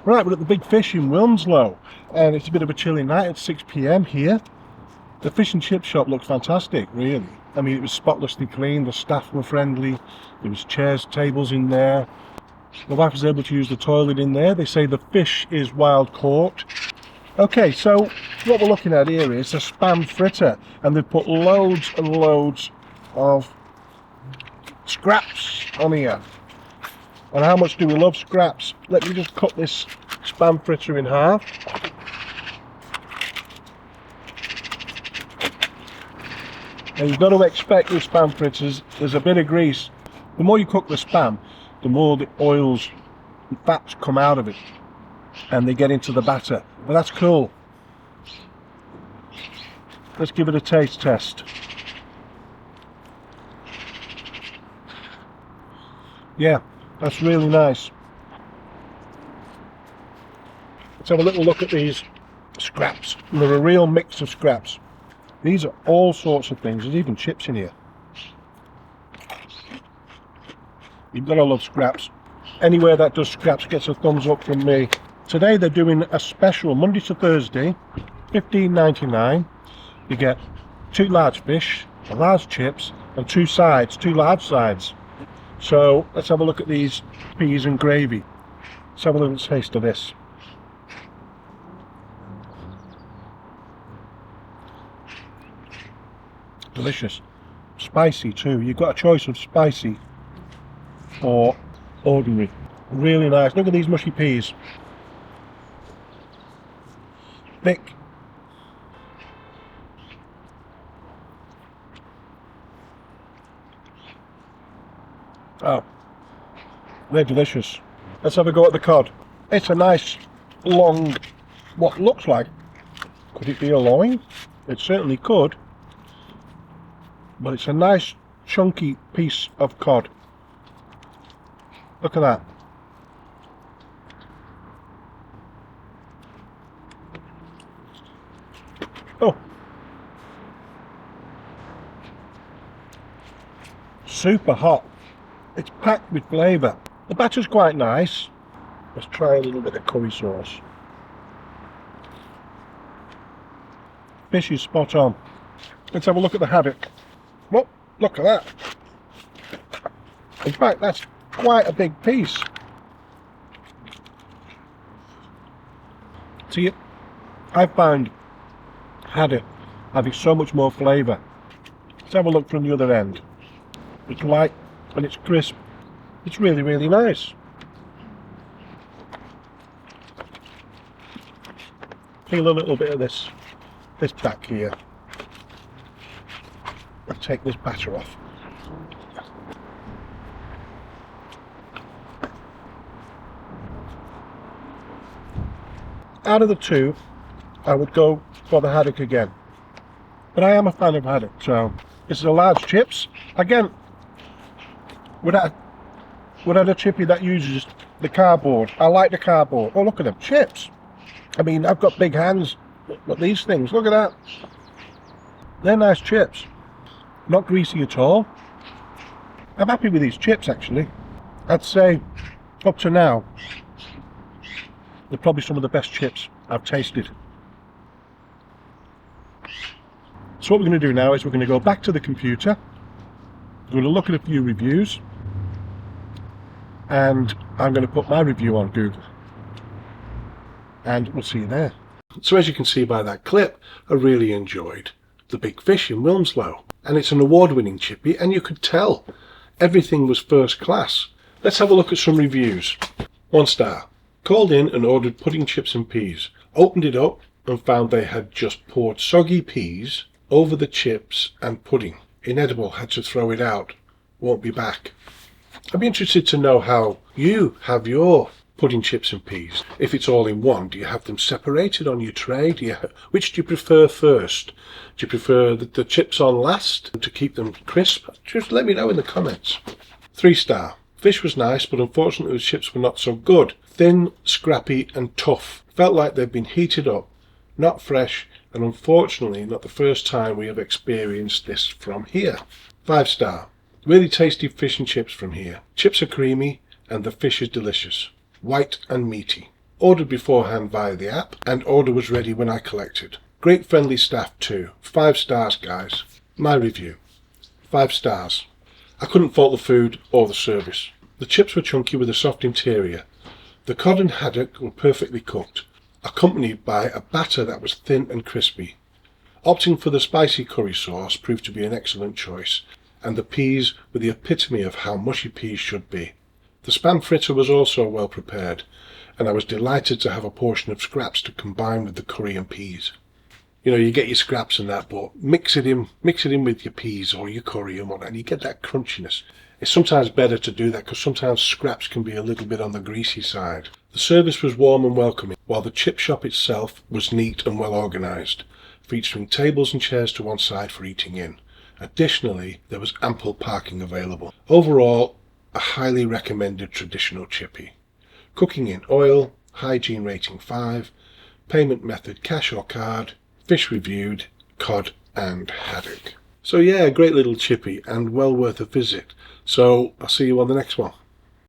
Right, we're at the Big Fish in Wilmslow, and it's a bit of a chilly night at 6 PM here. The fish and chip shop looks fantastic, really. I mean, it was spotlessly clean, the staff were friendly, there was chairs, tables in there. My wife was able to use the toilet in there. They say the fish is wild caught. Okay, so what we're looking at here is a spam fritter, and they've put loads and loads of scraps on here. And how much do we love scraps? Let me just cut this spam fritter in half. And you've got to expect with spam fritters, there's a bit of grease. The more you cook the spam, the more the oils and fats come out of it and they get into the batter. But that's cool. Let's give it a taste test. Yeah, that's really nice. Let's have a little look at these scraps. And they're a real mix of scraps. These are all sorts of things. There's even chips in here. You've got to love scraps. Anywhere that does scraps gets a thumbs up from me. Today they're doing a special Monday to Thursday, $15.99. You get 2 large fish, large chips, and 2 sides, 2 large sides. So let's have a look at these peas and gravy. Let's have a little taste of this. Delicious. Spicy too. You've got a choice of spicy or ordinary. Really nice. Look at these mushy peas. Thick. Oh, they're delicious. Let's have a go at the cod. It's a nice long, what looks like, could it be a loin? It certainly could. But it's a nice chunky piece of cod. Look at that. Oh. Super hot. It's packed with flavour. The batter's quite nice. Let's try a little bit of curry sauce. Fish is spot on. Let's have a look at the haddock. Well, look at that. In fact, that's quite a big piece. See, I found haddock having so much more flavour. Let's have a look from the other end. It's light and it's crisp. It's really, really nice. Feel a little bit of this back here. I'll take this batter off. Out of the two, I would go for the haddock again. But I am a fan of haddock, so this is a large chips. Again, without a chippy that uses the cardboard. I like the cardboard. Oh, look at them chips. I mean, I've got big hands, but these things, look at that. They're nice chips. Not greasy at all. I'm happy with these chips, actually. I'd say, up to now, they're probably some of the best chips I've tasted. So what we're going to do now is we're going to go back to the computer. We're going to look at a few reviews. And I'm going to put my review on Google. And we'll see you there. So as you can see by that clip, I really enjoyed the Big Fish in Wilmslow. And it's an award-winning chippy, and you could tell everything was first class. Let's have a look at some reviews. 1 star. Called in and ordered pudding chips and peas. Opened it up and found they had just poured soggy peas over the chips and pudding. Inedible, had to throw it out. Won't be back. I'd be interested to know how you have your pudding chips and peas. If it's all in one, do you have them separated on your tray? Which do you prefer first? Do you prefer the chips on last to keep them crisp? Just let me know in the comments. 3 star. Fish was nice, but unfortunately the chips were not so good. Thin, scrappy and tough. Felt like they'd been heated up, not fresh, and unfortunately not the first time we have experienced this from here. 5 star. Really tasty fish and chips from here. Chips are creamy and the fish is delicious. White and meaty. Ordered beforehand via the app, and order was ready when I collected. Great friendly staff too. 5 stars, guys. My review. 5 stars. I couldn't fault the food or the service. The chips were chunky with a soft interior. The cod and haddock were perfectly cooked, accompanied by a batter that was thin and crispy. Opting for the spicy curry sauce proved to be an excellent choice, and the peas were the epitome of how mushy peas should be. The spam fritter was also well prepared, and I was delighted to have a portion of scraps to combine with the curry and peas. You know, you get your scraps and that, but mix it in with your peas or your curry and whatnot, and you get that crunchiness. It's sometimes better to do that because sometimes scraps can be a little bit on the greasy side. The service was warm and welcoming, while the chip shop itself was neat and well organised, featuring tables and chairs to one side for eating in. Additionally, there was ample parking available. Overall, a highly recommended traditional chippy. Cooking in oil, hygiene rating 5, payment method cash or card, fish reviewed, cod and haddock. So yeah, a great little chippy and well worth a visit. So I'll see you on the next one.